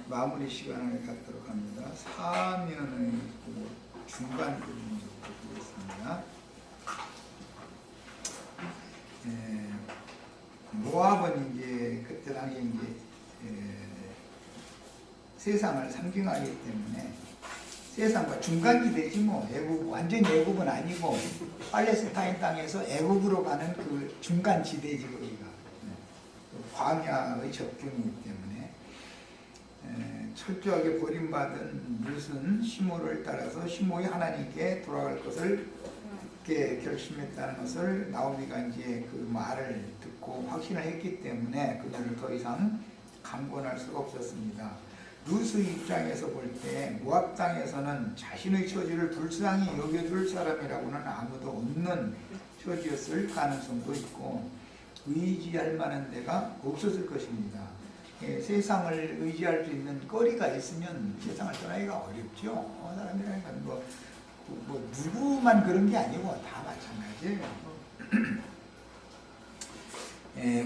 마무리 시간을 갖도록 합니다. 4면의 중간 부분을 보겠습니다. 모압은 이제 그때 당시에 이제 세상을 상징하기 때문에 세상과 중간지대지 뭐 애국 완전 애국은 아니고 팔레스타인 땅에서 애국으로 가는 그 중간지대지 거기가 광야의 접경이기 때문에 철저하게 버림받은 룻은 시므를 따라서 시므이 하나님께 돌아갈 것을 이렇게 결심했다는 것을 나오미가 이제 그 말을 듣고 확신을 했기 때문에 그녀를 더 이상 강권할 수가 없었습니다. 룻의 입장에서 볼 때 모압 땅에서는 자신의 처지를 불쌍히 여겨줄 사람이라고는 아무도 없는 처지였을 가능성도 있고 의지할 만한 데가 없었을 것입니다. 세상을 의지할 수 있는 거리가 있으면 세상을 떠나기가 어렵죠. 사람이라니까 뭐 누구만 그런 게 아니고 다 마찬가지예요.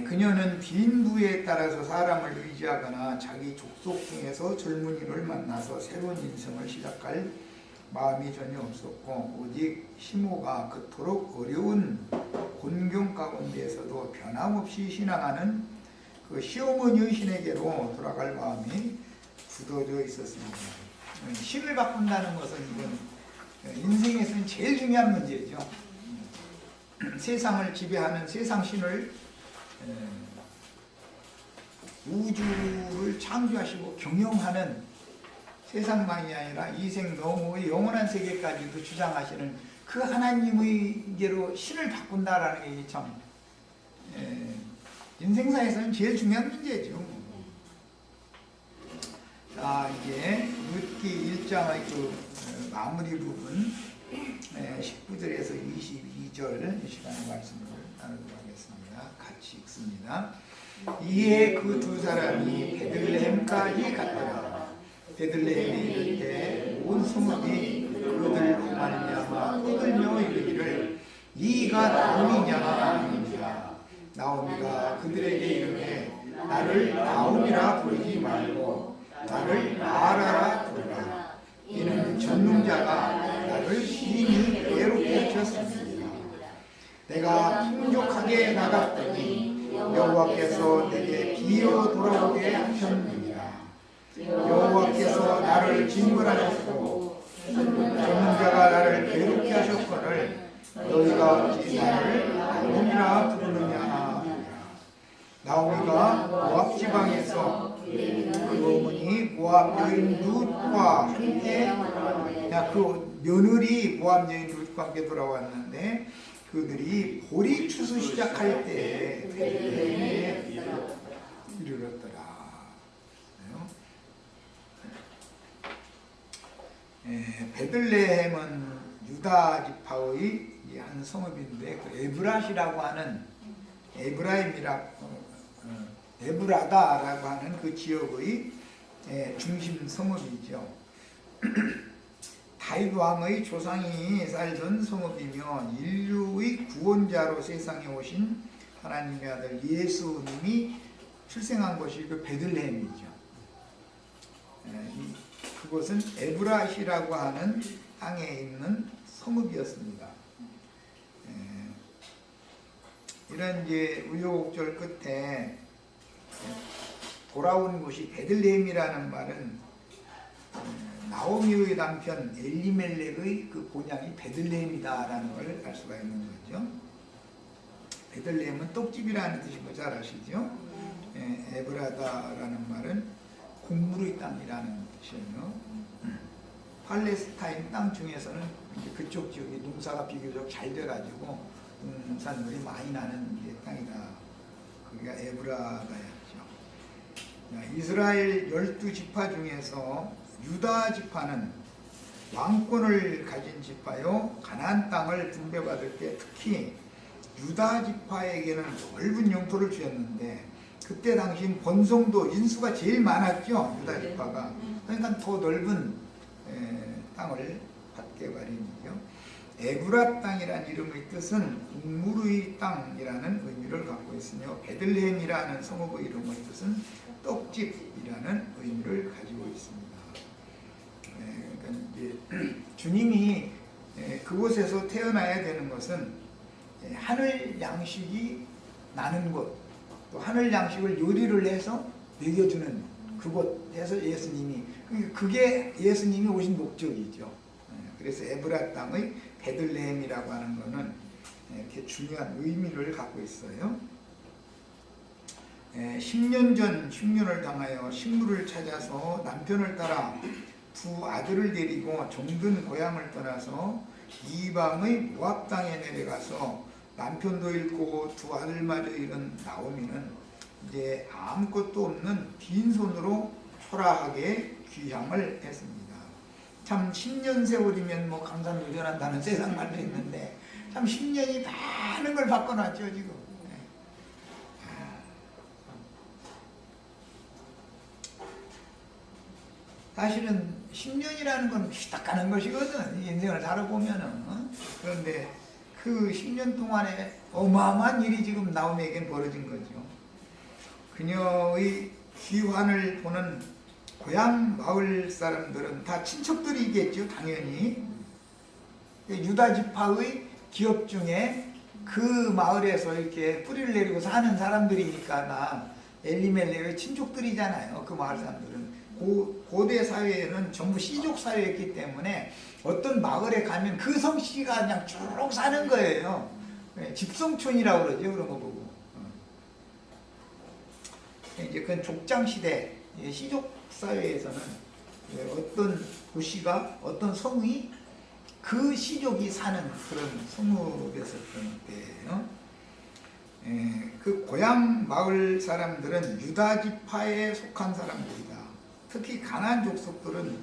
그녀는 빈부에 따라서 사람을 의지하거나 자기 족속 중에서 젊은이를 만나서 새로운 인생을 시작할 마음이 전혀 없었고 오직 시므가 그토록 어려운 곤경 가운데에서도 변함없이 신앙하는 그 시어머니의 신에게로 돌아갈 마음이 굳어져 있었습니다. 신을 바꾼다는 것은 이건 인생에서는 제일 중요한 문제죠. 세상을 지배하는 세상 신을 우주를 창조하시고 경영하는 세상만이 아니라 이생 너머의 영원한 세계까지도 주장하시는 그 하나님의게로 신을 바꾼다라는 게 참 인생사에서는 제일 중요한 문제죠. 자, 이제 룻기 1장의 그 마무리 부분 19절에서 22절 이 시간에 말씀을 나누도록 하겠습니다. 같이 읽습니다. 이에 그 두 사람이 베들레헴까지 갔더라. 베들레헴에 이를 때 온 성읍이 그들로 말미암아 떠들며 이르기를 이가 나오미냐 아니냐. 나오미가 그들에게 이르되 나를 나오미라 부르지 말고 나를 마라라 부르라. 이는 전능자가 나를 심히 괴롭게 하셨습니다. 내가 풍족하게 나갔더니 여호와께서 내게 비어 돌아오게 하셨느니라. 여호와께서 나를 징벌하셨고 전능자가 나를 괴롭게 하셨거늘 너희가 어찌 나를 나오미라 부르느냐. 나오미가 모압 지방에서 그 어머니 모압 여인 룻과 함께 그 며느리 모압 여인 룻과 함께 돌아왔는데 그들이 보리 추수 시작할 때 베들레헴에 이르렀더라. 베들레헴은 유다 지파의 한 성읍인데 그 에브라시라고 하는 에브라다라고 하는 그 지역의 중심 성읍이죠. 다윗 왕의 조상이 살던 성읍이며 인류의 구원자로 세상에 오신 하나님의 아들 예수님이 출생한 곳이 그 베들레헴이죠. 그곳은 에브라시라고 하는 땅에 있는 성읍이었습니다. 이런 이제 우여곡절 끝에 돌아온 곳이 베들레헴이라는 말은 나오미의 남편 엘리멜렉의 그 본향이 베들레헴이다라는 걸 알 수가 있는 거죠. 베들레헴은 떡집이라는 뜻인 거 잘 아시죠? 에브라다라는 말은 곡물의 땅이라는 뜻이에요. 팔레스타인 땅 중에서는 그쪽 지역이 농사가 비교적 잘 돼가지고 농산물이 많이 나는 땅이다. 그게 에브라다였죠. 이스라엘 12지파 중에서 유다 지파는 왕권을 가진 지파요. 가나안 땅을 분배받을 때 특히 유다 지파에게는 넓은 영토를 주었는데 그때 당시 번성도 인수가 제일 많았죠. 유다 지파가. 그러니까 더 넓은 땅을 받게 마련이죠. 에브라 땅이라는 이름의 뜻은 곡물의 땅이라는 의미를 갖고 있으며 베들레헴이라는 성읍의 이름의 뜻은 떡집이라는 라는 의미를 가지고 있습니다. 그러니까 이제 주님이 그곳에서 태어나야 되는 것은 하늘 양식이 나는 곳, 또 하늘 양식을 요리를 해서 먹여주는 그곳에서 예수님이, 그게 예수님이 오신 목적이죠. 그래서 에브라 땅의 베들레헴이라고 하는 것은 이렇게 중요한 의미를 갖고 있어요. 10년 전 흉년을 당하여 식물을 찾아서 남편을 따라 두 아들을 데리고 정든 고향을 떠나서 이방의 모압 땅에 내려가서 남편도 잃고 두 아들마저 잃은 나오미는 이제 아무것도 없는 빈손으로 초라하게 귀향을 했습니다. 참 10년 세월이면 뭐 강산도전한다는 세상 말도 있는데 참 10년이 많은 걸 바꿔놨죠 지금. 사실은 10년이라는 건 휘딱 가는 것이거든, 인생을 살아보면은. 그런데 그 10년 동안에 어마어마한 일이 지금 나오미에겐 벌어진 거죠. 그녀의 귀환을 보는 고향 마을 사람들은 다 친척들이겠죠, 당연히. 유다 지파의 기업 중에 그 마을에서 이렇게 뿌리를 내리고 사는 사람들이니까 다 엘리멜렉의 친족들이잖아요, 그 마을 사람들은. 고대 사회에는 전부 시족 사회였기 때문에 어떤 마을에 가면 그 성씨가 그냥 쭉 사는 거예요. 집성촌이라고 그러죠, 그런 거 보고. 이제 그건 족장시대, 시족 사회에서는 어떤 도시가, 어떤 성이 그 시족이 사는 그런 성읍이었었던 때예요. 그 고향 마을 사람들은 유다 지파에 속한 사람들이다. 특히 가나안 족속들은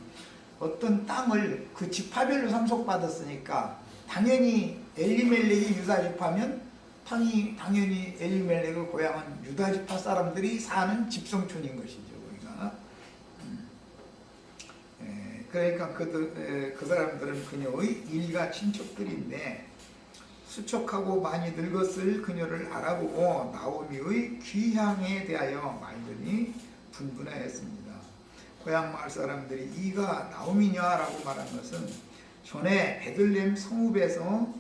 어떤 땅을 그 지파별로 상속받았으니까 당연히 엘리멜렉이 유다 지파면 당연히 엘리멜렉의 고향은 유다 지파 사람들이 사는 집성촌인 것이죠. 우리가. 그러니까 그 사람들은 그녀의 일가 친척들인데 수척하고 많이 늙었을 그녀를 알아보고 나오미의 귀향에 대하여 말들이 분분하였습니다. 고향 마을 사람들이 이가 나오미냐라고 말한 것은 전에 베들레헴 성읍에서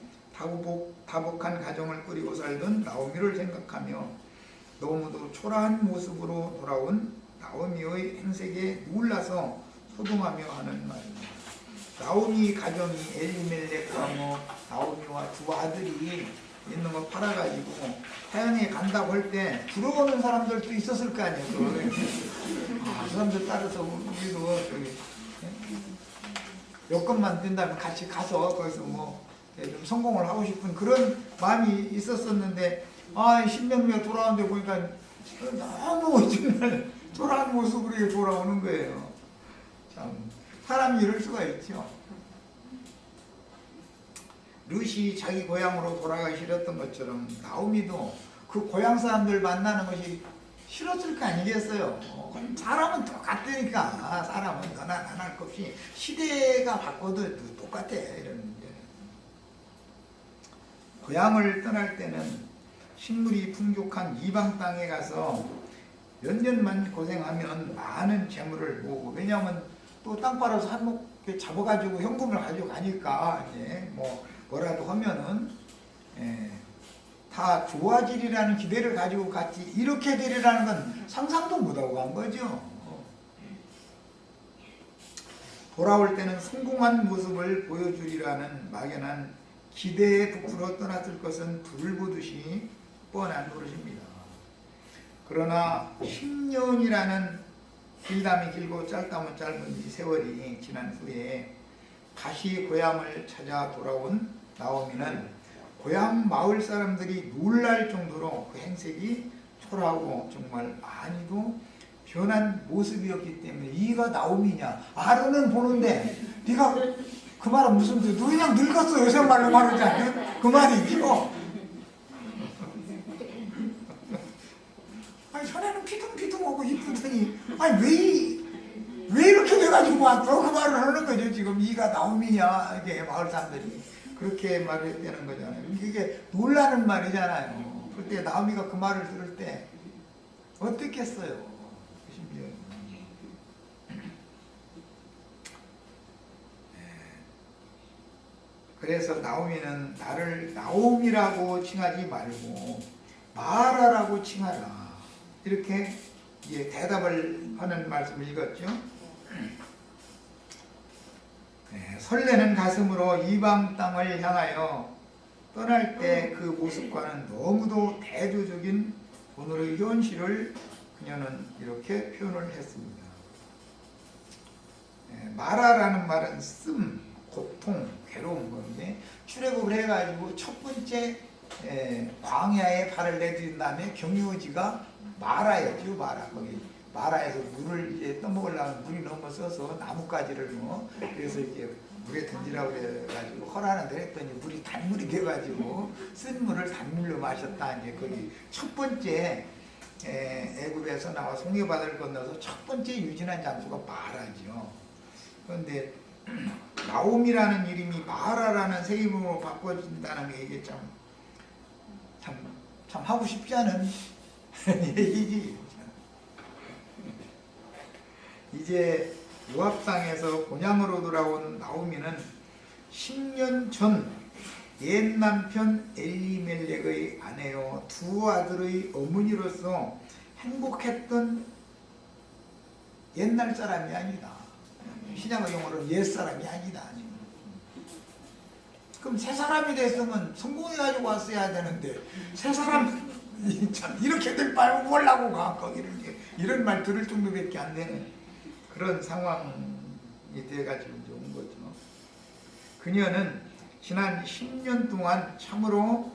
다복한 가정을 꾸리고 살던 나오미를 생각하며 너무도 초라한 모습으로 돌아온 나오미의 행색에 놀라서 소동하며 하는 말입니다. 나오미 가정이 엘리멜렉과 나오미와 두 아들이 있는 거 팔아가지고 태양에 간다고 할 때 들어오는 사람들도 있었을 거 아니에요. 그 사람들 따라서 우리도 저기 여건만 된다면 같이 가서 거기서 뭐 좀 성공을 하고 싶은 그런 마음이 있었었는데 10년 후에 돌아오는데 보니까 너무 정말 초라한 모습으로 돌아오는 거예요. 참 사람이 이럴 수가 있죠. 룻이 자기 고향으로 돌아가기 싫었던 것처럼 나오미도 그 고향 사람들 만나는 것이 싫었을 거 아니겠어요. 사람은 똑같으니까. 사람은 너나 나나 할 것 없이 시대가 바꿔도 똑같아. 이런 문제. 고향을 떠날 때는 식물이 풍족한 이방 땅에 가서 몇 년만 고생하면 많은 재물을 모으고, 왜냐하면 또 땅 팔아서 한몫 잡아가지고 현금을 가지고 가니까 이제 뭐라도 하면은 다 좋아지리라는 기대를 가지고 갔지 이렇게 되리라는 건 상상도 못하고 간 거죠. 돌아올 때는 성공한 모습을 보여주리라는 막연한 기대에 부풀어 떠났을 것은 불을 보듯이 뻔한 노릇입니다. 그러나 10년이라는 길다면 길고 짧다면 짧은 이 세월이 지난 후에 다시 고향을 찾아 돌아온 나오미는 고향 마을 사람들이 놀랄 정도로 그 행색이 초라하고 정말 많이도 변한 모습이었기 때문에 이가 나오미냐? 아론은 보는데 네가 그 말은 무슨 뜻? 너 그냥 늙었어. 요새 말로 말하지 않냐? 그 말이죠. 아니 전에는 피둥피둥하고 이쁘더니 아니 왜 이렇게 돼가지고 왔어? 그 말을 하는 거죠. 지금 이가 나오미냐? 이게 마을 사람들이 그렇게 말을 했다는 거잖아요. 이게 놀라는 말이잖아요. 그때 나오미가 그 말을 들을 때 어떻겠어요? 그래서 나오미는 나를 나옴이라고 칭하지 말고 마라라고 칭하라. 이렇게 대답을 하는 말씀을 읽었죠. 네, 설레는 가슴으로 이방 땅을 향하여 떠날 때 그 모습과는 너무도 대조적인 오늘의 현실을 그녀는 이렇게 표현을 했습니다. 마라라는 말은 씀, 고통, 괴로운 건데 출애굽을 해가지고 첫 번째 광야에 발을 내딛은 다음에 경유지가 마라였죠. 거기 마라에서 물을 이제 떠먹으려면 물이 너무 써서 나뭇가지를 그래서 이렇게 물에 던지라고 그래가지고 허라는데 했더니 물이 단물이 돼가지고 쓴 물을 단물로 마셨다. 이제 거기 첫 번째 애굽에서 나와 송해바다를 건너서 첫 번째 유진한 장소가 마라죠. 그런데 나옴이라는 이름이 마라라는 새 이름으로 바꿔진다는 게 이게 참 하고 싶지 않은 얘기지. 이제 모압 땅에서 본향으로 돌아온 나오미는 10년 전 옛 남편 엘리멜렉의 아내요 두 아들의 어머니로서 행복했던 옛날 사람이 아니다. 신약의 용어로는 옛 사람이 아니다. 그럼 새 사람이 됐으면 성공해가지고 왔어야 되는데 새 사람 참 이렇게 될 바에 뭐라고 가 거기를 이런 말 들을 정도밖에 안 되는 그런 상황이 돼가지고 이제 온 거죠. 그녀는 지난 10년 동안 참으로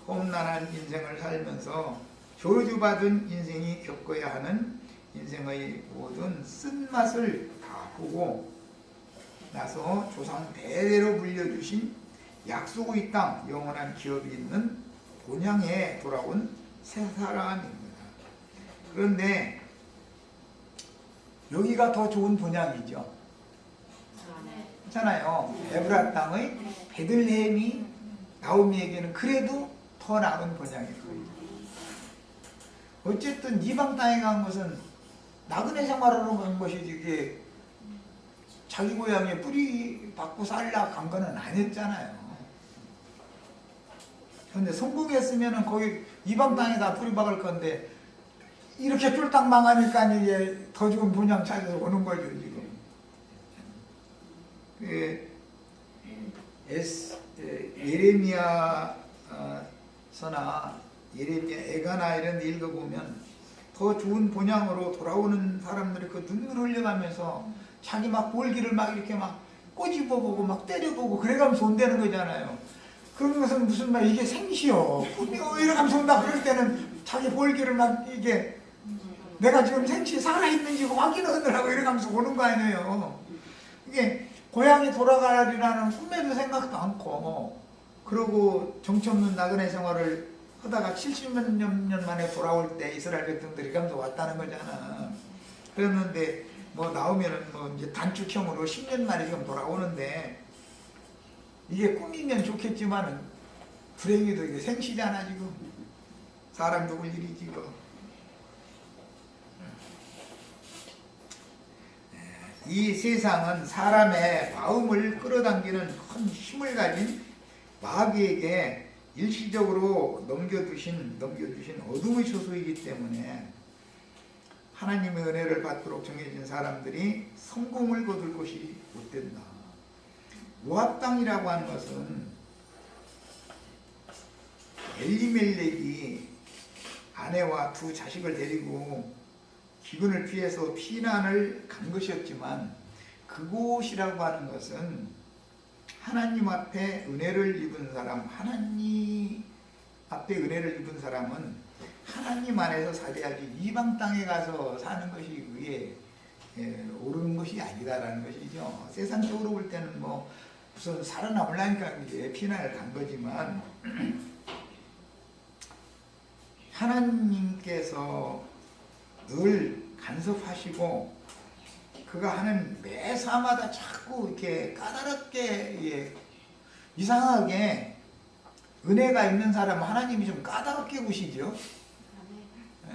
험난한 인생을 살면서 저주받은 인생이 겪어야 하는 인생의 모든 쓴맛을 다 보고 나서 조상 대대로 물려주신 약속의 땅 영원한 기업이 있는 본향에 돌아온 새 사람입니다. 그런데 여기가 더 좋은 본향이죠. 그렇잖아요. 에브라 땅의 베들레헴이 나오미에게는 그래도 더 나은 본향일 거예요. 어쨌든 이방 땅에 간 것은 나그네 생활하러 간 것이지 이게 자기 고향에 뿌리 박고 살라 간 거는 아니었잖아요. 그런데 성공했으면 거기 이방 땅에다 뿌리 박을 건데 이렇게 쫄딱 망하니까 이제 더 좋은 본향 찾아서 오는 거죠 지금. 예레미야 서나 예레미야 에가나 이런 데 읽어보면 더 좋은 본향으로 돌아오는 사람들이 그 눈물을 흘려가면서 자기 막 볼기를 막 이렇게 막 꼬집어보고 막 때려보고 그래가면서 온다는 거잖아요. 그런 것은 무슨 말 이게 생시요 꿈이요 이러면서 온다. 그럴 때는 자기 볼기를 막 이게 내가 지금 생시 살아있는지 확인을 하고 이러면서 오는 거 아니에요. 이게 고향에 돌아가리라는 꿈에도 생각도 않고 그러고 정처 없는 나그네 생활을 하다가 70몇 년 만에 돌아올 때 이스라엘 백성들이 가면서 왔다는 거잖아. 그랬는데 뭐 나오면은 뭐 이제 단축형으로 10년 만에 지금 돌아오는데 이게 꿈이면 좋겠지만은 불행히도 이게 생시잖아 지금. 사람 누굴 일이지 이거. 이 세상은 사람의 마음을 끌어당기는 큰 힘을 가진 마귀에게 일시적으로 넘겨주신 어둠의 소수이기 때문에 하나님의 은혜를 받도록 정해진 사람들이 성공을 거둘 것이 못 된다. 모압 땅이라고 하는 것은 엘리멜렉이 아내와 두 자식을 데리고 기근을 피해서 피난을 간 것이었지만 그곳이라고 하는 것은 하나님 앞에 은혜를 입은 사람, 하나님 앞에 은혜를 입은 사람은 하나님 안에서 살아야지 이방 땅에 가서 사는 것이 그게 옳은 것이 아니다라는 것이죠. 세상적으로 볼 때는 뭐 무슨 살아남으려니까 이제 피난을 간 거지만 하나님께서 늘 간섭하시고 그가 하는 매사마다 자꾸 이렇게 까다롭게 이상하게 은혜가 있는 사람은 하나님이 좀 까다롭게 보시죠. 네.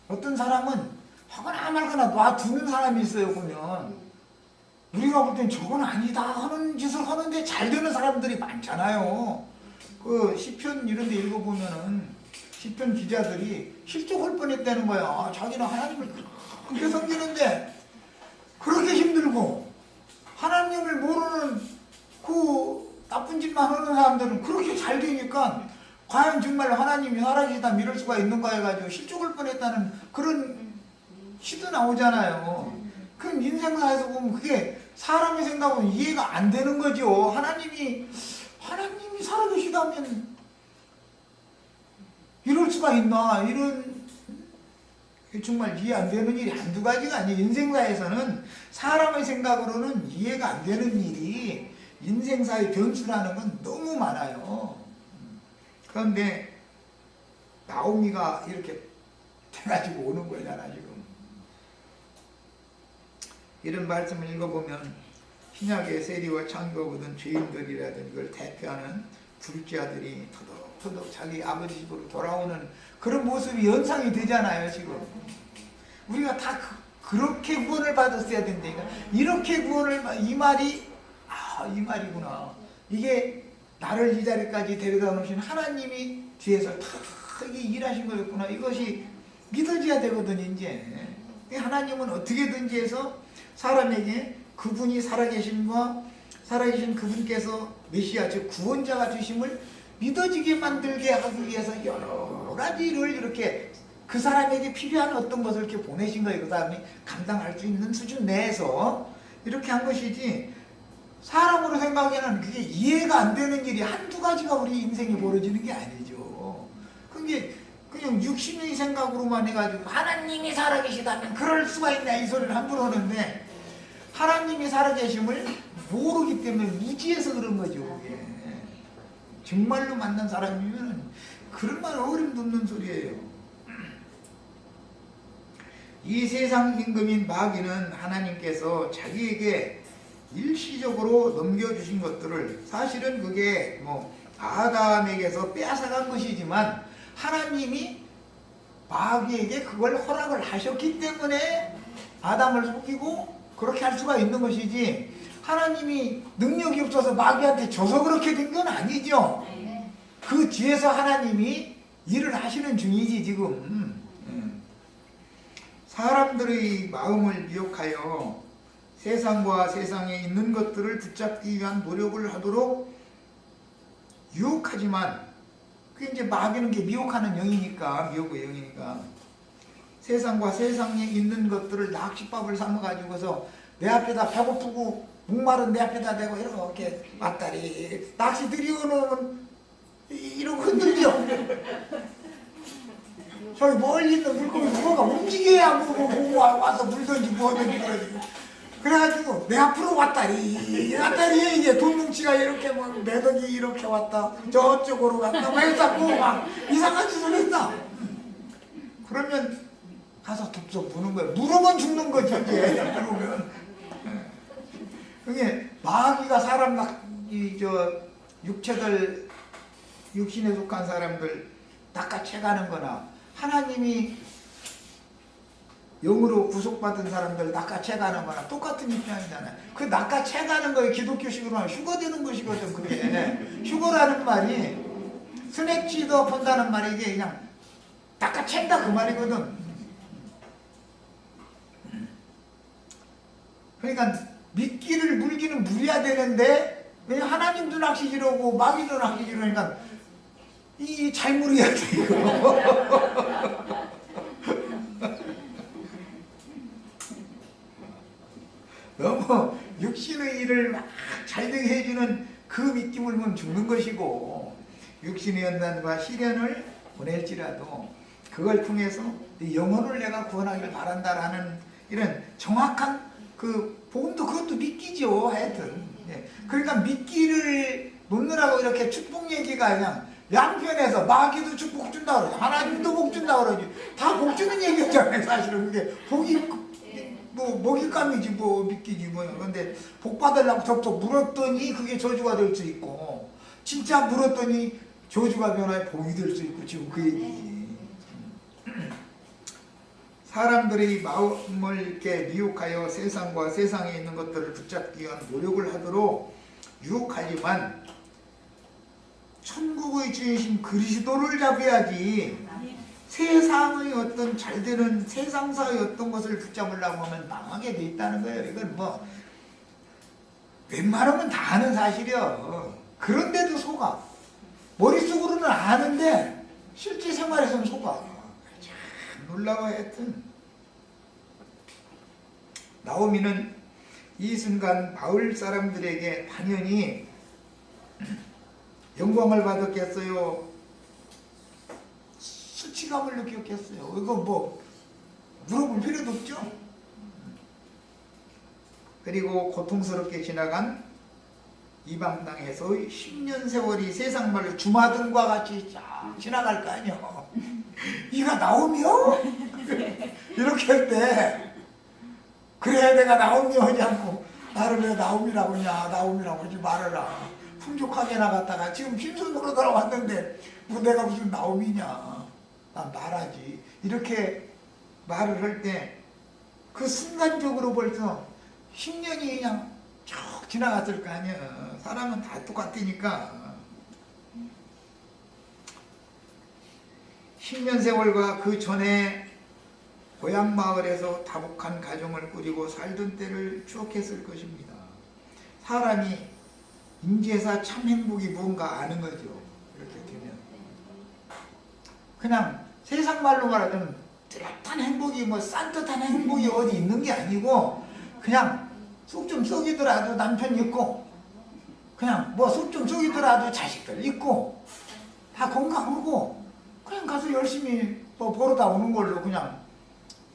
어떤 사람은 하거나 말거나 놔두는 사람이 있어요. 보면 우리가 볼 땐 저건 아니다 하는 짓을 하는데 잘 되는 사람들이 많잖아요. 그 시편 이런 데 읽어보면은 시편 기자들이 실족할 뻔했다는 거야. 자기는 하나님을 그렇게 섬기는데 그렇게 힘들고 하나님을 모르는 그 나쁜 짓만 하는 사람들은 그렇게 잘 되니까 과연 정말 하나님이 살아계시다 믿을 수가 있는가 해가지고 실족할 뻔했다는 그런 시도 나오잖아요. 그럼 인생사에서 보면 그게 사람의 생각은 이해가 안 되는 거죠. 하나님이 살아계시다면 이럴 수가 있나, 이런 정말 이해 안 되는 일이 한두 가지가 아니에요. 인생사에서는 사람의 생각으로는 이해가 안 되는 일이 인생사의 변수라는 건 너무 많아요. 그런데 나오미가 이렇게 돼가지고 오는 거잖아 지금. 이런 말씀을 읽어보면 신약의 세리와 창조거든 죄인들이라든지 이걸 대표하는 둘째 아들이 터덕터덕 자기 아버지 집으로 돌아오는 그런 모습이 연상이 되잖아요 지금. 우리가 다 그렇게 구원을 받았어야 된다니까. 이렇게 구원을 이 말이 이 말이구나. 이게 나를 이 자리까지 데려다 놓으신 하나님이 뒤에서 다 일하신 거였구나. 이것이 믿어져야 되거든 이제. 하나님은 어떻게든지 해서 사람에게 그분이 살아계심과 살아계신 그분께서 메시아 즉 구원자가 되심을 믿어지게 만들게 하기 위해서 여러 가지 일을 이렇게 그 사람에게 필요한 어떤 것을 이렇게 보내신 거예요. 그 사람이 감당할 수 있는 수준 내에서 이렇게 한 것이지, 사람으로 생각하기에는 그게 이해가 안 되는 일이 한두 가지가 우리 인생에 벌어지는 게 아니죠. 그게 그냥 육신의 생각으로만 해가지고 하나님이 살아계시다면 그럴 수가 있냐 이 소리를 함부로 하는데, 하나님이 살아계심을 모르기 때문에 무지해서 그런 거죠. 그게 정말로 만난 사람이면 그런 말 어림도 없는 소리예요. 이 세상 임금인 마귀는 하나님께서 자기에게 일시적으로 넘겨주신 것들을, 사실은 그게 아담에게서 빼앗아간 것이지만 하나님이 마귀에게 그걸 허락을 하셨기 때문에 아담을 속이고 그렇게 할 수가 있는 것이지, 하나님이 능력이 없어서 마귀한테 져서 그렇게 된 건 아니죠. 그 뒤에서 하나님이 일을 하시는 중이지 지금. 사람들의 마음을 미혹하여 세상과 세상에 있는 것들을 붙잡기 위한 노력을 하도록 유혹하지만, 그게 이제 마귀는 게 미혹하는 영이니까, 미혹의 영이니까 세상과 세상에 있는 것들을 낚싯밥을 삼아가지고서 내 앞에다 배고프고 목마른 내 앞에다 대고 이렇게 왔다리 낚시 들여놓으면 이러고 흔들죠. 저기 멀리 있는 물고기 뭐가 움직여야 보고 와서 물든지 뭐든지 그래가지고 내 앞으로 왔다리 이제 돈뭉치가 이렇게 막 매덕이 이렇게 왔다 저쪽으로 갔다 막 했다고 막 이상한 짓을 했다. 그러면 가서 덥석 무는 거야. 물으면 죽는 거지 이제. 물으면. 그게 마귀가 사람 육체들 육신에 속한 사람들 낚아채가는 거나, 하나님이 영으로 구속받은 사람들 낚아채가는 거나 똑같은 입장이잖아요. 그 낚아채가는 거에 기독교식으로 하면 휴거되는 것이거든. 그게 휴거라는 말이 스냅치도 본다는 말이 이게 그냥 낚아챈다 그 말이거든. 그러니까 미끼를 물기는 물어야 되는데 왜 하나님도 낚시지르고 마귀도 낚시지르니까 이 잘 물어야 돼 이거. 너무 육신의 일을 막 잘되게 해주는 그 미끼 물면 죽는 것이고, 육신의 연단과 시련을 보낼지라도 그걸 통해서 영혼을 내가 구원하길 바란다라는 이런 정확한 그 복음도 그것도 미끼죠. 하여튼 그러니까 미끼를 놓느라고 이렇게 축복 얘기가 그냥 양편에서 마귀도 축복 준다 그러지, 하나님도 복 준다 그러지, 다 복 주는 얘기였잖아요. 사실은 그게 복이 먹잇감이지 미끼지 그런데 복 받으려고 덥석 물었더니 그게 저주가 될 수 있고, 진짜 물었더니 저주가 변화해 복이 될 수 있고, 지금 그 얘기지. 사람들의 마음을 이렇게 미혹하여 세상과 세상에 있는 것들을 붙잡기 위한 노력을 하도록 유혹하지만 천국의 주이신 그리스도를 잡아야지 세상의 어떤 잘되는 세상사의 어떤 것을 붙잡으려고 하면 망하게 돼 있다는 거예요. 이건 뭐 웬만하면 다 아는 사실이야. 그런데도 속아. 머릿속으로는 아는데 실제 생활에서는 속아. 참 놀라워. 하여튼 나오미는 이 순간 바울 사람들에게 당연히 영광을 받았겠어요? 수치감을 느꼈겠어요? 이거 뭐 물어볼 필요도 없죠? 그리고 고통스럽게 지나간 이방 땅에서의 10년 세월이 세상 말로 주마등과 같이 쫙 지나갈 거 아니에요. 이가 나오미요? 이렇게 할 때 그래 내가 나오미 하지 않고 나를 왜 나오미라고 하냐, 나오미라고 하지 말아라. 풍족하게 나갔다가 지금 빈손으로 돌아왔는데 뭐 내가 무슨 나오미냐, 난 말하지. 이렇게 말을 할 때 그 순간적으로 벌써 10년이 그냥 쭉 지나갔을 거 아니야. 사람은 다 똑같으니까. 10년 세월과 그 전에 고향 마을에서 다복한 가정을 꾸리고 살던 때를 추억했을 것입니다. 사람이 인지해서 참 행복이 뭔가 아는 거죠. 이렇게 되면 그냥 세상 말로 말하자면 뚜렷한 행복이 뭐 산뜻한 행복이 어디 있는 게 아니고 그냥 속 좀 썩이더라도 남편 있고 그냥 뭐 속 좀 썩이더라도 자식들 있고 다 건강하고 그냥 가서 열심히 뭐 벌어다 오는 걸로 그냥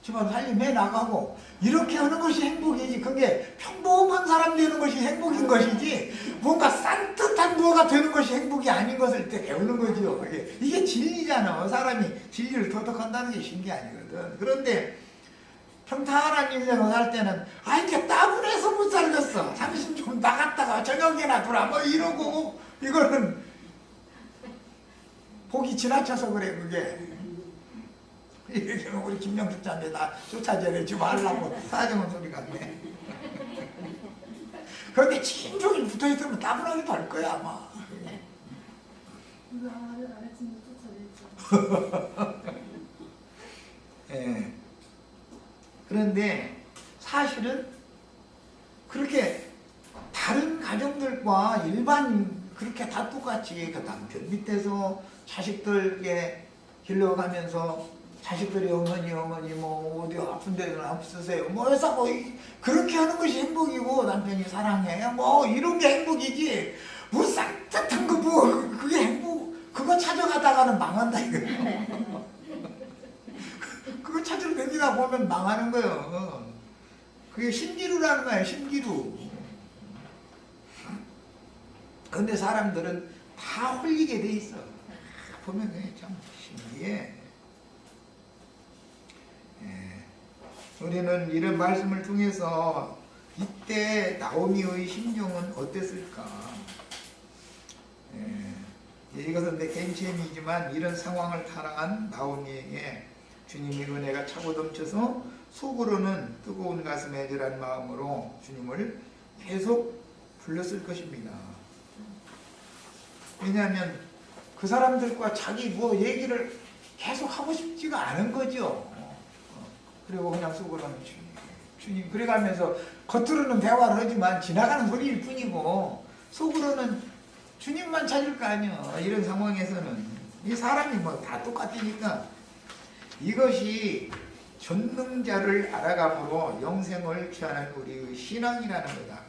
집안 살림해 나가고 이렇게 하는 것이 행복이지. 그게 평범한 사람 되는 것이 행복인 것이지 뭔가 산뜻한 무엇가 되는 것이 행복이 아닌 것을 때 배우는 거지요. 이게 진리잖아. 사람이 진리를 터득한다는 게 쉬운 게 아니거든. 그런데 평탄한 인생을 살 때는 아 이렇게 따분해서 못 살겠어. 당신 좀 나갔다가 저녁에나 돌아 뭐 이러고 이거는 복이 지나쳐서 그래. 그게 이렇게 우리 김영숙 자매 다 쫓아내지 말라고 사정한 소리 같네. 그런데 진종일 붙어있으면 따분하기도 할 거야 아마. 예. 그런데 사실은 그렇게 다른 가정들과 일반 그렇게 다 똑같이 그 남편 밑에서 자식들에게 길러가면서 자식들이 어머니 뭐 어디 아픈 데는 없으세요 뭐 해서 뭐 그렇게 하는 것이 행복이고 남편이 사랑해 뭐 이런 게 행복이지 뭐 산뜻한 거 뭐 그게 행복 그거 찾아가다가는 망한다 이거예요. 그거 찾으러 다니다 보면 망하는 거예요. 그게 신기루라는 거예요. 신기루. 근데 사람들은 다 홀리게 돼 있어. 보면 참 신기해. 우리는 이런 말씀을 통해서 이때 나오미의 심정은 어땠을까? 이것은 내 개인 체험이지만 이런 상황을 타락한 나오미에게 주님의 은혜가 차고 넘쳐서 속으로는 뜨거운 가슴에 애절한 마음으로 주님을 계속 불렀을 것입니다. 왜냐하면 그 사람들과 자기 뭐 얘기를 계속 하고 싶지가 않은 거죠. 그리고 그냥 속으로는 주님 그래가면서 겉으로는 대화를 하지만 지나가는 소리일 뿐이고 속으로는 주님만 찾을 거 아니야. 이런 상황에서는 이 사람이 뭐 다 똑같으니까 이것이 전능자를 알아감으로 영생을 취하는 우리의 신앙이라는 거다.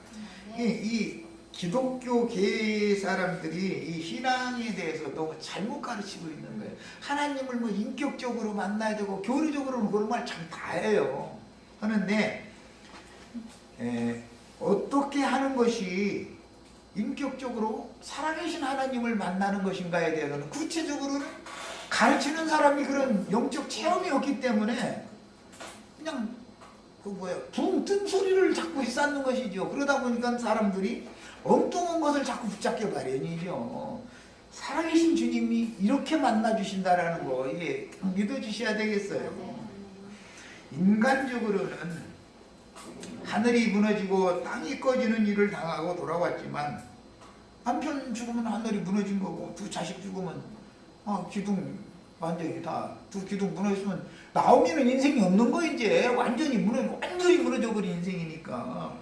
이 기독교계 사람들이 이 신앙에 대해서 너무 잘못 가르치고 있는 거예요. 하나님을 뭐 인격적으로 만나야 되고 교리적으로는 그런 말 참 다 해요. 하는데 어떻게 하는 것이 인격적으로 살아계신 하나님을 만나는 것인가에 대해서는 구체적으로는 가르치는 사람이 그런 영적 체험이 없기 때문에 그냥 붕 뜬 소리를 자꾸 쌓는 것이죠. 그러다 보니까 사람들이 엉뚱한 것을 자꾸 붙잡게 마련이죠. 살아계신 주님이 이렇게 만나주신다라는 거 이게 믿어주셔야 되겠어요. 인간적으로는 하늘이 무너지고 땅이 꺼지는 일을 당하고 돌아왔지만 남편 죽으면 하늘이 무너진 거고 두 자식 죽으면 기둥 완전히 다 두 기둥 무너지면 나오미는 인생이 없는 거 이제 완전히 무너져 버린 인생이니까.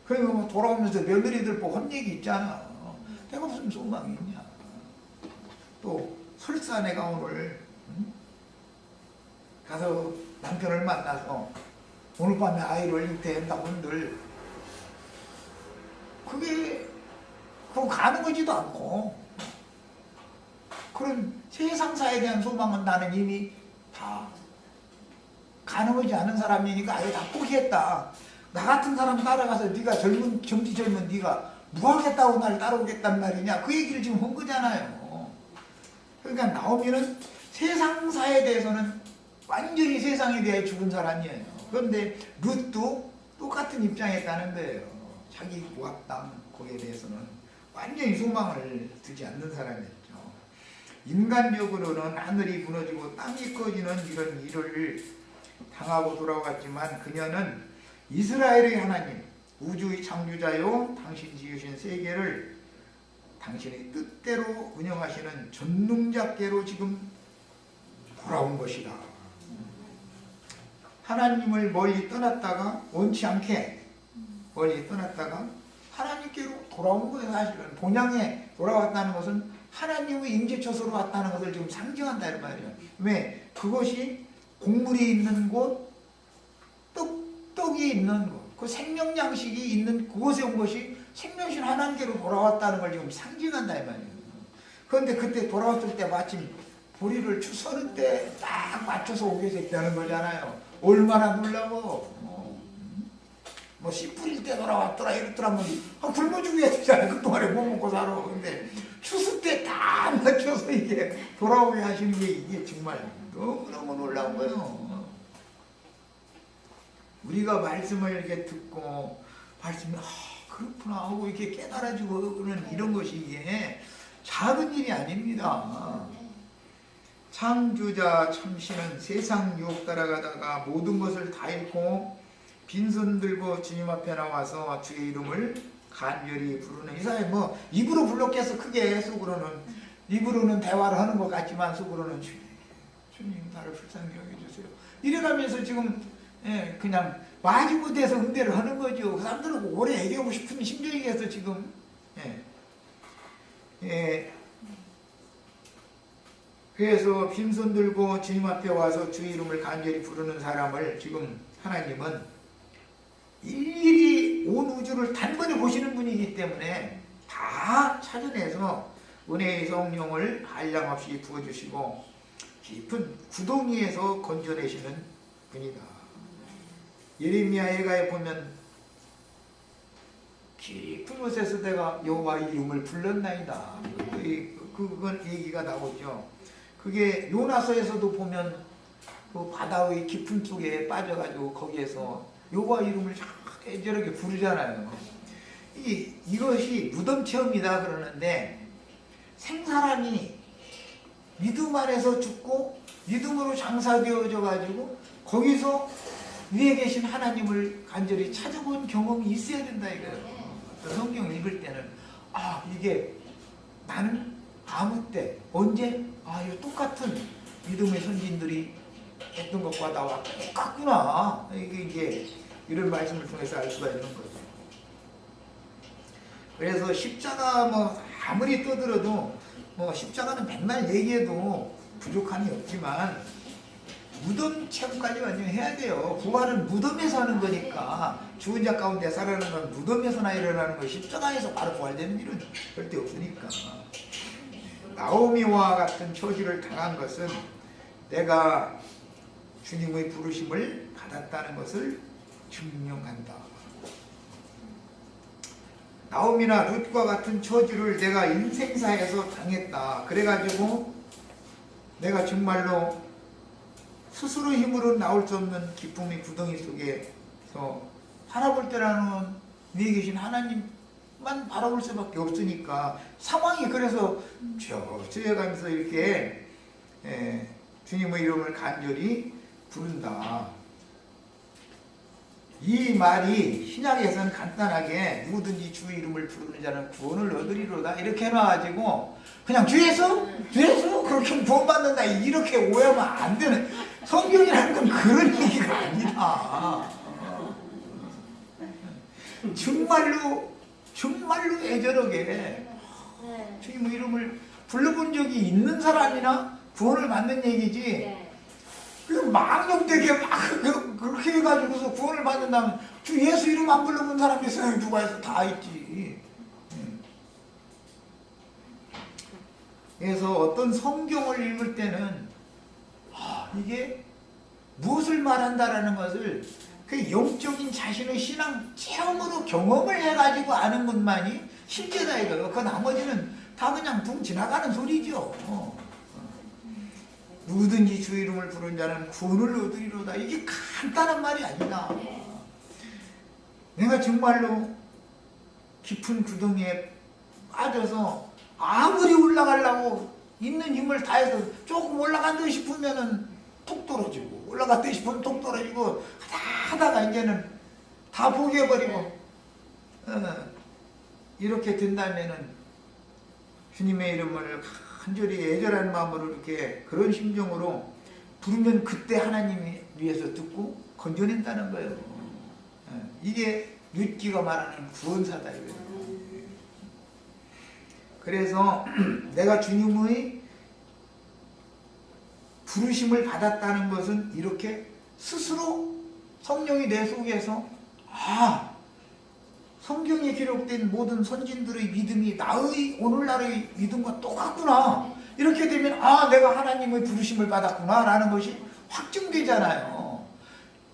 그러니까 뭐 돌아오면서 며느리들 보고 한 얘기 있잖아. 내가 무슨 소망이 있냐. 또 설사 내가 오늘 가서 남편을 만나서 오늘 밤에 아이를 잉태한다고 한들 그거 가는 거지도 않고 그런 세상사에 대한 소망은 나는 이미 다 가는 거지 않은 사람이니까 아예 다 포기했다. 나 같은 사람 따라가서 네가 젊디 젊은 네가 뭐 하겠다고 날 따라오겠단 말이냐 그 얘기를 지금 한 거잖아요. 그러니까 나오미는 세상사에 대해서는 완전히 세상에 대해 죽은 사람이에요. 그런데 룻도 똑같은 입장이었다는 거예요. 자기 모압 땅 거기에 대해서는 완전히 소망을 두지 않는 사람이었죠. 인간적으로는 하늘이 무너지고 땅이 꺼지는 이런 일을 당하고 돌아왔지만 그녀는 이스라엘의 하나님, 우주의 창조자요 당신 지으신 세계를 당신의 뜻대로 운영하시는 전능자께로 지금 돌아온 것이다. 하나님을 멀리 떠났다가 원치 않게 멀리 떠났다가 하나님께로 돌아온 거예요. 사실은 본향에 돌아왔다는 것은 하나님의 임재처소로 왔다는 것을 지금 상징한다 이 말이에요. 왜? 그것이 곡물이 있는 곳, 떡이 있는 곳, 그 생명양식이 있는 그곳에 온 것이 생명신 하나님께로 돌아왔다는 걸 지금 상징한다 이 말이에요. 그런데 그때 돌아왔을 때 마침 보리를 추서는 때 딱 맞춰서 오게 됐다는 거잖아요. 얼마나 놀라워. 씨 뿌릴 때 돌아왔더라 이랬더라면 굶어 죽여야 되잖아요. 그동안에 못 먹고 살아. 근데 추수 때 다 맞춰서 이게 돌아오게 하시는 게 이게 정말 너무너무 놀라운 거예요. 우리가 말씀을 이렇게 듣고 말씀이 그렇구나 하고 이렇게 깨달아지고 그런 이런 것이 이게 작은 일이 아닙니다. 창조자 참신은 세상 유혹 따라가다가 모든 것을 다 잃고 빈손 들고 주님 앞에 나와서 주의 이름을 간절히 부르는 이 사람이 뭐 입으로 불렀겠어. 크게 속으로는 입으로는 대화를 하는 것 같지만 속으로는 주님 나를 불쌍히 여겨주세요 이래가면서 지금 그냥 마지못해서 응대를 하는 거죠. 그 사람들은 오래 애교하고 싶은 심정이겠어 지금. 그래서 빈손 들고 주님 앞에 와서 주의 이름을 간절히 부르는 사람을 지금 하나님은 일일이 온 우주를 단번에 보시는 분이기 때문에 다 찾아내서 은혜의 성령을 한량없이 부어주시고 깊은 구덩이에서 건져내시는 분이다. 예레미야 예가에 보면 깊은 곳에서 내가 여호와의 이름을 불렀나이다. 그건 얘기가 나오죠. 그게 요나서에서도 보면 그 바다의 깊은 속에 빠져가지고 거기에서 여호와 이름을 저렇게 부르잖아요. 이것이 무덤 체험이다 그러는데 생사람이 믿음 안에서 죽고 믿음으로 장사되어져 가지고 거기서 위에 계신 하나님을 간절히 찾아본 경험이 있어야 된다 이거예요. 성경 읽을 때는 이게 나는 아무 때 언제 이거 똑같은 믿음의 선진들이 했던 것과 나와 똑같구나. 이게 이런 말씀을 통해서 알 수가 있는 거죠. 그래서 십자가 아무리 떠들어도 십자가는 맨날 얘기해도 부족함이 없지만 무덤 체험까지 완전히 해야 돼요. 부활은 무덤에서 하는 거니까 죽은 자 가운데 살아나는 건 무덤에서나 일어나는 거 십자가에서 바로 부활되는 일은 절대 없으니까. 나오미와 같은 처지를 당한 것은 내가 주님의 부르심을 받았다는 것을 증명한다. 나오미나 룻과 같은 처지를 내가 인생사에서 당했다. 그래가지고 내가 정말로 스스로 힘으로 나올 수 없는 기쁨의 구덩이 속에서 바라볼 때라는 위에 계신 하나님만 바라볼 수밖에 없으니까 상황이 그래서 저해가면서 이렇게 주님의 이름을 간절히 부른다. 이 말이 신약에서는 간단하게 누구든지 주 이름을 부르는 자는 구원을 얻으리로다 이렇게 해놔가지고 그냥 주 예수? 주 예수? 그렇게 구원받는다 이렇게 오해하면 안 되는, 성경이라는 건 그런 얘기가 아니다. 정말로 애절하게 주님 이름을 불러본 적이 있는 사람이나 구원을 받는 얘기지, 망령되게 막 그렇게 해가지고서 구원을 받는다면 주 예수 이름 안 불러본 사람이 세상에 누가 해서 다 있지. 그래서 어떤 성경을 읽을 때는 이게 무엇을 말한다라는 것을 그 영적인 자신의 신앙 체험으로 경험을 해가지고 아는 것만이 실제다 이거예요. 그 나머지는 다 그냥 둥 지나가는 소리죠. 누구든지 주 이름을 부른 자는 구원을 얻으리로다. 이게 간단한 말이 아니다. 내가 정말로 깊은 구덩이에 빠져서 아무리 올라가려고 있는 힘을 다해서 조금 올라간다 싶으면은 툭 떨어지고, 올라갔다 싶으면 툭 떨어지고 하다가 이제는 다 포기해버리고 이렇게 된다면은 주님의 이름을 간절히 애절한 마음으로 이렇게 그런 심정으로 부르면 그때 하나님이 위에서 듣고 건져낸다는 거예요. 이게 룻기가 말하는 구원사다 이거예요. 그래서 내가 주님의 부르심을 받았다는 것은 이렇게 스스로 성령이 내 속에서 성경에 기록된 모든 선진들의 믿음이 나의 오늘날의 믿음과 똑같구나. 이렇게 되면 내가 하나님의 부르심을 받았구나 라는 것이 확증되잖아요.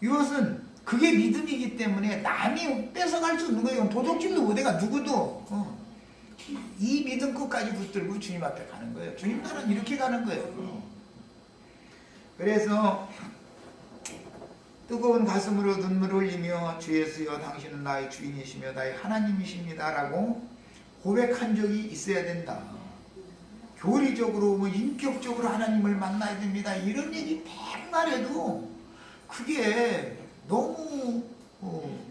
이것은 그게 믿음이기 때문에 남이 뺏어갈 수 없는 거예요. 도둑질도 못해가 누구도 이 믿음 끝까지 붙들고 주님 앞에 가는 거예요. 주님 나라는 이렇게 가는 거예요. 그래서 뜨거운 가슴으로 눈물을 흘리며 주 예수여 당신은 나의 주인이시며 나의 하나님이십니다 라고 고백한 적이 있어야 된다. 교리적으로 인격적으로 하나님을 만나야 됩니다 이런 얘기 백날 해도 그게 너무 좀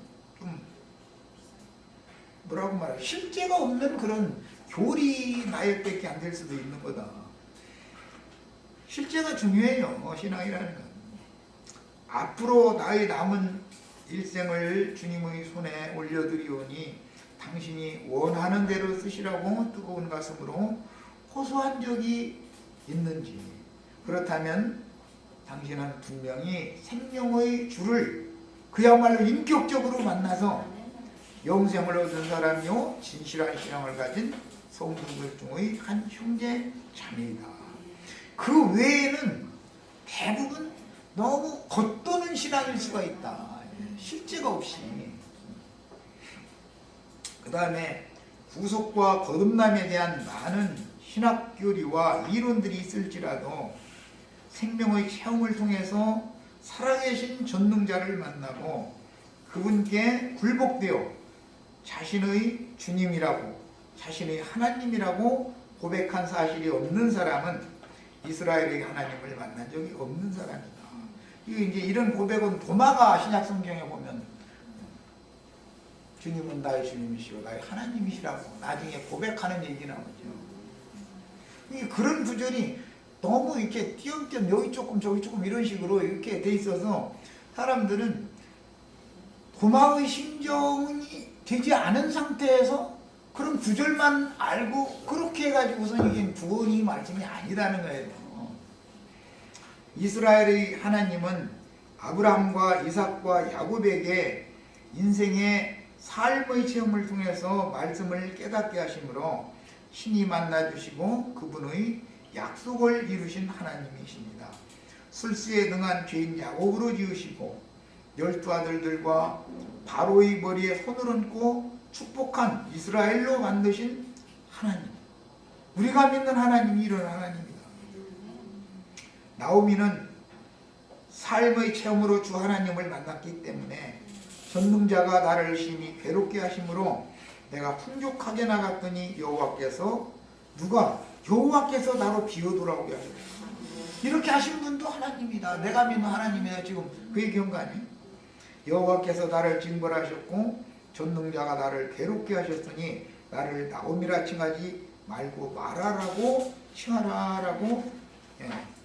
뭐라고 말해, 실제가 없는 그런 교리 나열밖에 안 될 수도 있는 거다. 실제가 중요해요. 신앙이라는 건. 앞으로 나의 남은 일생을 주님의 손에 올려드리오니 당신이 원하는 대로 쓰시라고 뜨거운 가슴으로 호소한 적이 있는지, 그렇다면 당신은 분명히 생명의 주를 그야말로 인격적으로 만나서 영생을 얻은 사람이요 진실한 신앙을 가진 성도들 중의 한 형제 자매이다. 그 외에는 대부분 너무 겉도는 신앙일 수가 있다. 실제가 없이. 그 다음에 구속과 거듭남에 대한 많은 신학교리와 이론들이 있을지라도 생명의 체험을 통해서 살아계신 전능자를 만나고 그분께 굴복되어 자신의 주님이라고, 자신의 하나님이라고 고백한 사실이 없는 사람은 이스라엘의 하나님을 만난 적이 없는 사람이다. 이제 이런 고백은 도마가 신약 성경에 보면 주님은 나의 주님이시고 나의 하나님이시라고 나중에 고백하는 얘기 나오죠. 그런 구절이 너무 이렇게 띄엄띄엄 여기 조금 저기 조금 이런 식으로 이렇게 돼 있어서 사람들은 도마의 심정이 되지 않은 상태에서 그런 구절만 알고 그렇게 해가지고서 이게 구원이 말씀이 아니라는 거예요. 이스라엘의 하나님은 아브라함과 이삭과 야곱에게 인생의 삶의 체험을 통해서 말씀을 깨닫게 하시므로 신이 만나주시고 그분의 약속을 이루신 하나님이십니다. 술수에 능한 죄인 야곱으로 지으시고 12 아들들과 바로의 머리에 손을 얹고 축복한 이스라엘로 만드신 하나님, 우리가 믿는 하나님이 이런 하나님입니다. 나오미는 삶의 체험으로 주 하나님을 만났기 때문에 전능자가 나를 심히 괴롭게 하심으로 내가 풍족하게 나갔더니 여호와께서 나로 비워돌아오게 하셨다. 이렇게 하신 분도 하나님이다. 내가 믿는 하나님이다. 지금 그 얘기한 거 아니에요? 여호와께서 나를 징벌하셨고 전능자가 나를 괴롭게 하셨으니 나를 나옴이라 칭하지 말고 마라라고 칭하라라고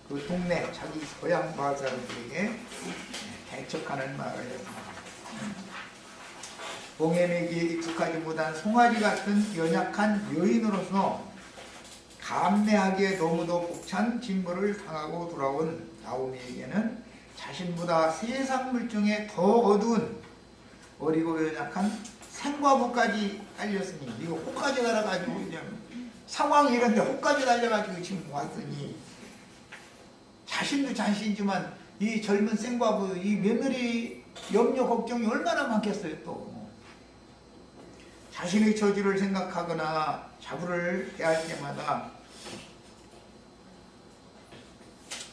그 동네 자기 고향 마을 사람들에게 대척하는 말을 했습니다. 봉해내기에 익숙하지 못한 송아지 같은 연약한 여인으로서 감내하기에 너무도 벅찬 징벌을 당하고 돌아온 나오미에게는 자신보다 세상 물정에 더 어두운 어리고 연약한 생과부까지 달렸으니 이거 호까지 달아가지고 그냥 상황이 이런데 호까지 달려가지고 지금 왔으니 자신도 자신이지만 이 젊은 생과부 이 며느리 염려 걱정이 얼마나 많겠어요. 또 자신의 처지를 생각하거나 자부를 대할 때마다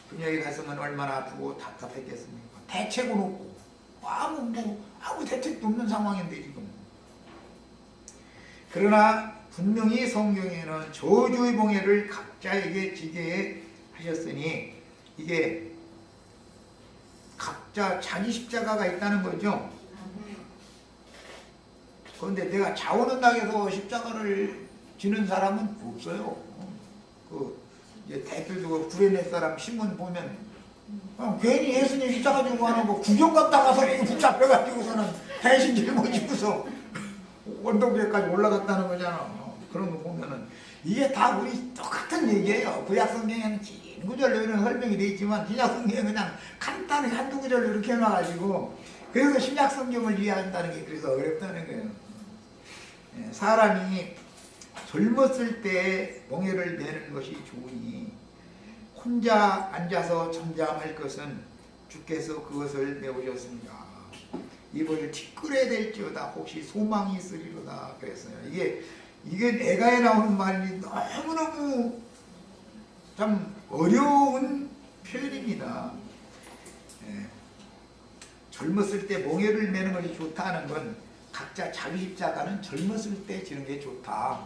그녀의 가슴은 얼마나 아프고 답답했겠습니까? 대책은 없고 아무 대책도 없는 상황인데 지금. 그러나 분명히 성경에는 저주의 봉해를 각자에게 지게 하셨으니 이게 각자 자기 십자가가 있다는 거죠. 그런데 내가 자원은당에서 십자가를 지는 사람은 없어요. 그 이제 대표도 구레네 사람 신문 보면 괜히 예수님 십자가 지고 하는 거 구경 갔다 가서 붙잡혀가지고서는 대신 짊어지고서 원동 위에까지 올라갔다는 거잖아. 그런 거 보면은 이게 다 우리 똑같은 얘기예요. 구약 성경에는 긴 구절로 이런 설명이 돼 있지만 신약 성경에 그냥 간단히 한두 구절로 이렇게 해놔가지고 그래서 신약 성경을 이해한다는 게 그래서 어렵다는 거예요. 사람이 젊었을 때 멍에를 매는 것이 좋으니 혼자 앉아서 잠잠할 것은 주께서 그것을 메우셨습니다. 입을 티끌에 댈지어다 혹시 소망이 있으리로다 그랬어요. 이게 내가에 나오는 말이 너무너무 참 어려운 표현입니다. 젊었을 때 멍에를 매는 것이 좋다는 건 각자 자기 십자가는 젊었을 때 지는 게 좋다.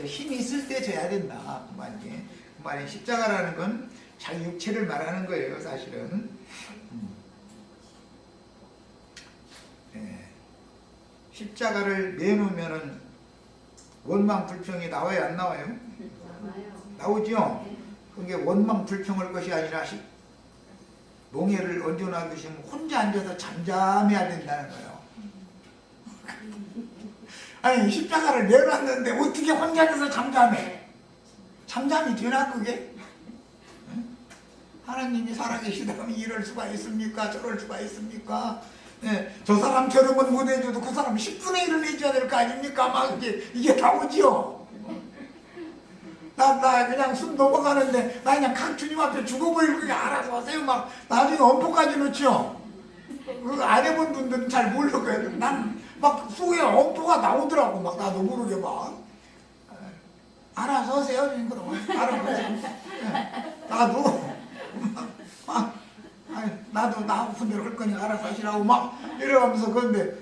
힘이 있을 때 져야 된다. 그 말이 십자가라는 건 자기 육체를 말하는 거예요. 사실은. 십자가를 매놓으면은 원망 불평이 나와요, 안 나와요? 나오죠. 그게 원망 불평할 것이 아니라 멍에를 얹어놔두시면 혼자 앉아서 잠잠해야 된다는 거예요. 아니 십자가를 내놨는데 어떻게 혼자 앉아서 잠잠해? 잠잠이 되나 그게? 하나님이 살아계시다면 이럴 수가 있습니까? 저럴 수가 있습니까? 저 사람처럼은 못해줘도 그 사람 10분의 1을 해줘야 될 거 아닙니까? 막 이게 나오지요. 나 그냥 숨 넘어가는데 나 그냥 각 주님 앞에 죽어버릴 거게 알아서 하세요. 막 나중에 엄포까지 넣죠. 그 안 해본 분들은 잘 모르고 난 막 속에 엄포가 나오더라고. 막 나도 모르게 막 알아서 하세요. 그럼 알아서 하세요. 나도 나 아픈 대로 할 거니까 알아서 하시라고 막 이러면서 그런데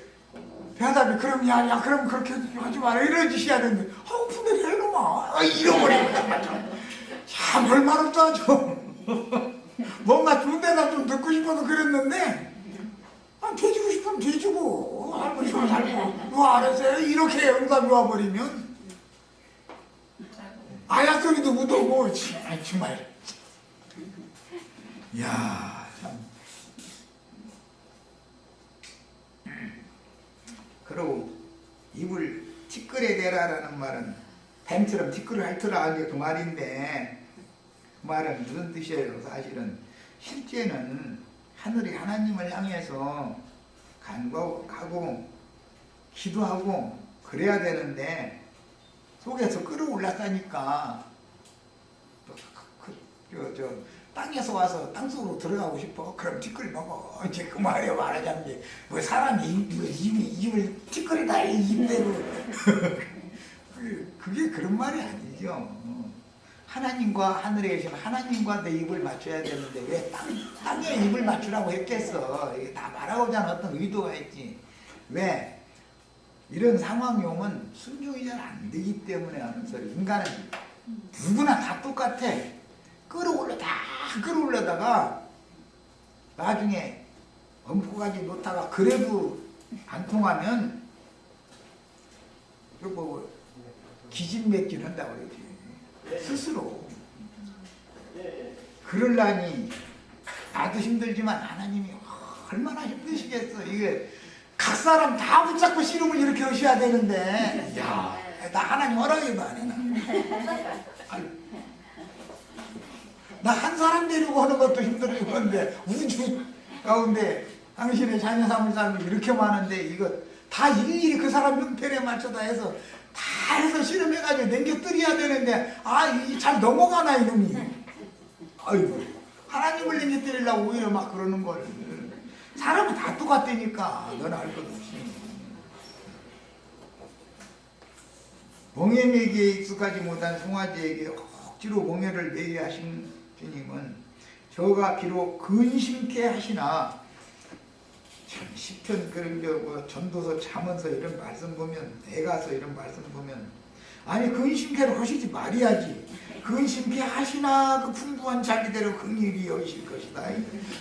대답이 그럼 야 그럼 그렇게 하지 마라 이런 짓이 해야 되는데 아픈 대로 해놓으마 잃어버리고 참 얼마나 좀 뭔가 좋은 데나 좀 듣고 싶어서 그랬는데 돼주고 싶으면 돼주고 알고 싶으면 살고 너 알았어요? 이렇게 응답이 와버리면 아야 소리도 묻어고 정말 이야 참. 그리고 입을 티끌에 대라라는 말은 뱀처럼 티끌을 핥으라 하는 게 그 말인데 그 말은 무슨 뜻이에요? 사실은 실제는 하늘이 하나님을 향해서 간구하고 기도하고 그래야 되는데 속에서 끌어올랐다니까 땅에서 와서 땅속으로 들어가고 싶어. 그럼 티끌 먹어. 이제 그 말이에요. 말하자면 이제 뭐 사람이 입을 티끌에다 입대로 그게 그런 말이 아니죠. 하나님과 하늘에 계신 하나님과 내 입을 맞춰야 되는데 왜 땅에 입을 맞추라고 했겠어. 이게 다 말하고자 하는 어떤 의도가 있지. 왜? 이런 상황이 오면 순종이 잘 안 되기 때문에 하는 소리. 인간은 누구나 다 똑같아. 끌어올려다가 나중에 엄포가지 놓다가 그래도 안 통하면 뭐 기진맥진 한다고 그러지. 스스로. 그러려니 나도 힘들지만 하나님이 얼마나 힘드시겠어. 이게 각 사람 다 붙잡고 씨름을 이렇게 하셔야 되는데, 야, 나 하나님 허락해도 안 해. 나 한 사람 데리고 하는 것도 힘들어요. 그런데 우주 가운데 당신의 자녀 삼을 사람이 이렇게 많은데 이거 다 일일이 그 사람 형편에 맞춰다 해서 다 해서 실험해가지고 넘겨뜨려야 되는데, 이게 잘 넘어가나 이놈이. 아이고, 하나님을 넘겨뜨리려고 오히려 막 그러는 걸. 사람은 다 똑같다니까. 너는 알 것 없이. 멍에매기에 익숙하지 못한 송아지에게 억지로 멍에를 매게 하신 주님은 저가 비록 근심케 하시나, 참 시편 그런 전도서 잠언서 이런 말씀 보면, 애가서 이런 말씀 보면, 아니 근심케를 하시지 말아야지. 근심케 하시나 그 풍부한 자기대로 긍휼히 여기실 것이다.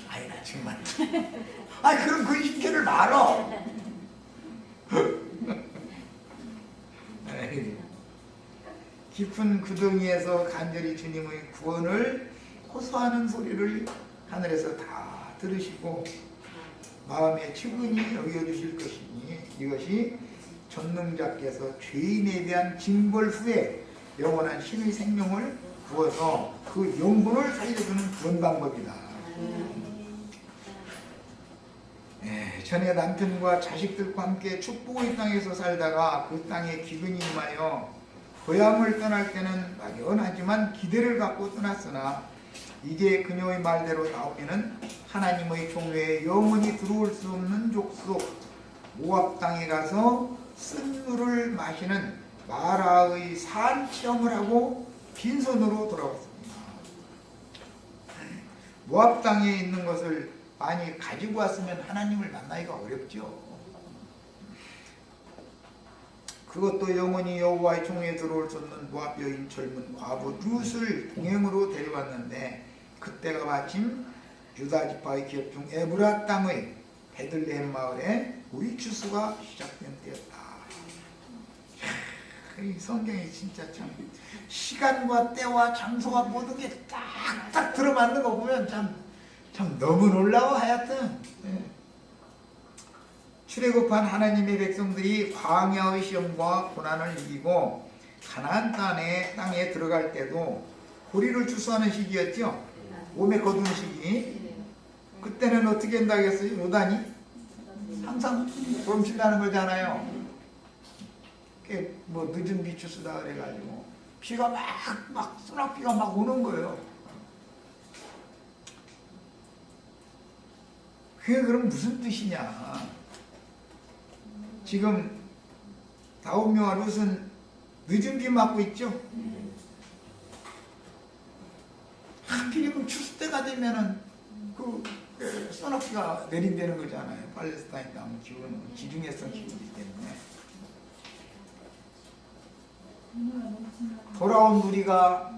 아이 나 정말. 그럼 근심케를 말어. 깊은 구덩이에서 간절히 주님의 구원을 호소하는 소리를 하늘에서 다 들으시고 마음에 측은히 여겨주실 것이니, 이것이 전능자께서 죄인에 대한 징벌 후에 영원한 신의 생명을 부어서 그 영혼을 살려주는 그런 방법이다. 전에 남편과 자식들과 함께 축복의 땅에서 살다가 그 땅에 기근이 임하여 고향을 떠날 때는 막연하지만 기대를 갖고 떠났으나, 이제 그녀의 말대로 나오기는 하나님의 종회에 영원히 들어올 수 없는 족속 모압 땅에 가서 쓴 물을 마시는 마라의 산 체험을 하고 빈손으로 돌아왔습니다. 모압 땅에 있는 것을 많이 가지고 왔으면 하나님을 만나기가 어렵죠. 그것도 영원히 여호와의 종에 들어올 수 없는 모압 여인 젊은 과부 룻을 동행으로 데려왔는데, 그때가 마침 유다 지파의 기업 중 에브라 땅의 베들레헴 마을에 우리 추수가 시작된 때였다. 이 성경이 진짜 참 시간과 때와 장소가 모든 게 딱딱 들어맞는 거 보면 참 너무 놀라워. 하여튼 출애굽한 하나님의 백성들이 광야의 시험과 고난을 이기고 가나안 땅에 들어갈 때도 보리를 추수하는 시기였죠. 몸에 거두는 시기. 그때는 어떻게 한다겠어요? 요단이 항상 넘친다는 거잖아요. 뭐 늦은 비 추수다 그래가지고 비가 막 소낙비가 막 오는 거예요. 그게 그럼 무슨 뜻이냐? 지금 나오미와 룻은 늦은 비 맞고 있죠? 하필이면 추수 때가 되면은 그 소낙비가 내린다는 거잖아요. 팔레스타인 땅 기후는 지중해성 기후이기 때문에. 돌아온 무리가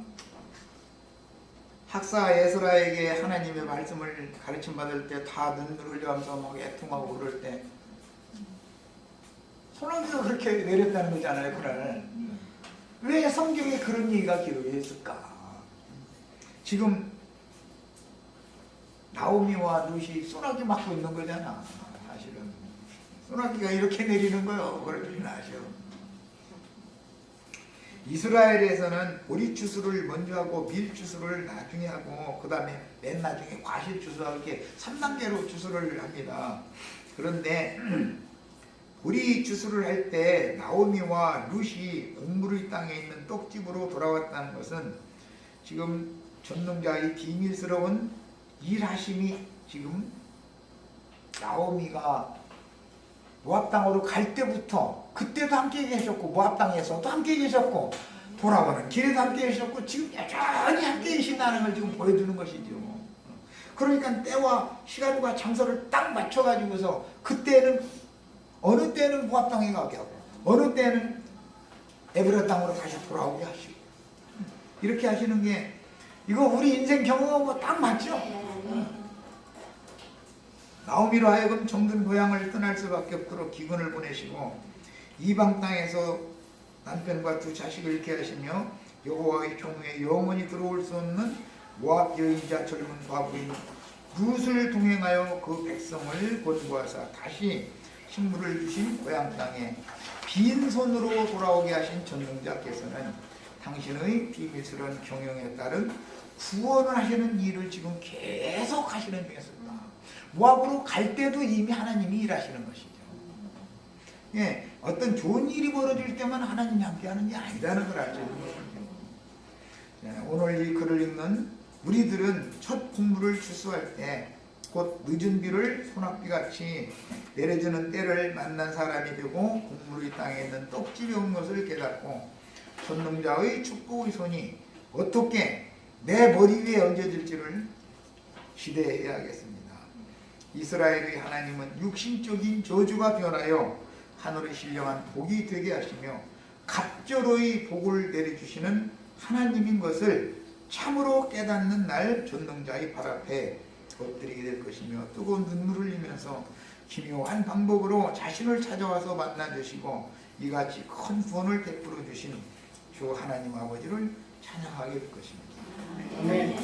학사 에스라에게 하나님의 말씀을 가르침 받을 때 다 눈물 흘려가면서 막 애통하고 그럴 때 소나기가 그렇게 내렸다는 거잖아요. 그날 왜 성경에 그런 얘기가 기록되어 있을까? 지금 나오미와 룻이 소나기 맞고 있는 거잖아. 사실은 소나기가 이렇게 내리는 거예요. 그걸 좀 아셔. 이스라엘에서는 보리 추수를 먼저 하고 밀 추수를 나중에 하고 그 다음에 맨 나중에 과실 추수하고 이렇게 3단계로 추수를 합니다. 그런데 보리 추수를 할 때 나오미와 룻이 곡물의 땅에 있는 떡집으로 돌아왔다는 것은 지금 전능자의 비밀스러운 일하심이, 지금 나오미가 모압 땅으로 갈 때부터 그때도 함께 계셨고 모압 땅에서도 함께 계셨고 돌아오는 길에도 함께 계셨고 지금 여전히 함께 계신다는 걸 지금 보여주는 것이죠. 그러니까 때와 시간과 장소를 딱 맞춰가지고서 그때는 어느 때는 모압 땅에 가게 하고 어느 때는 에브라 땅으로 다시 돌아오게 하시고 이렇게 하시는 게 이거 우리 인생 경험하고 딱 맞죠? 나오미로 하여금 정든 고향을 떠날 수밖에 없도록 기근을 보내시고 이방 땅에서 남편과 두 자식을 잃게 하시며 여호와의 총회에 영원히 들어올 수 없는 모압 여인자 젊은 과부인 룻을 동행하여 그 백성을 권고하사 다시 식물을 주신 고향 땅에 빈손으로 돌아오게 하신 전능자께서는 당신의 비밀스러운 경영에 따른 구원을 하시는 일을 지금 계속 하시는 중이었습니다. 모압으로 갈 때도 이미 하나님이 일하시는 것이죠. 예, 어떤 좋은 일이 벌어질 때만 하나님이 함께하는 게 아니라는 걸 알죠. 예, 오늘 이 글을 읽는 우리들은 첫 공부를 출소할 때 곧 늦은 비를 소낙비같이 내려주는 때를 만난 사람이 되고 곡물의 땅에 있는 떡집이 온 것을 깨닫고 전능자의 축복의 손이 어떻게 내 머리 위에 얹어질지를 기대해야 하겠습니다. 이스라엘의 하나님은 육신적인 저주가 변하여 하늘의 신령한 복이 되게 하시며 갑절의 복을 내려주시는 하나님인 것을 참으로 깨닫는 날 전능자의 발 앞에 엎드리게 될 것이며 뜨거운 눈물을 흘리면서 기묘한 방법으로 자신을 찾아와서 만나주시고 이같이 큰 구원을 베풀어 주신 주 하나님 아버지를 찬양하게 될 것입니다. 아멘.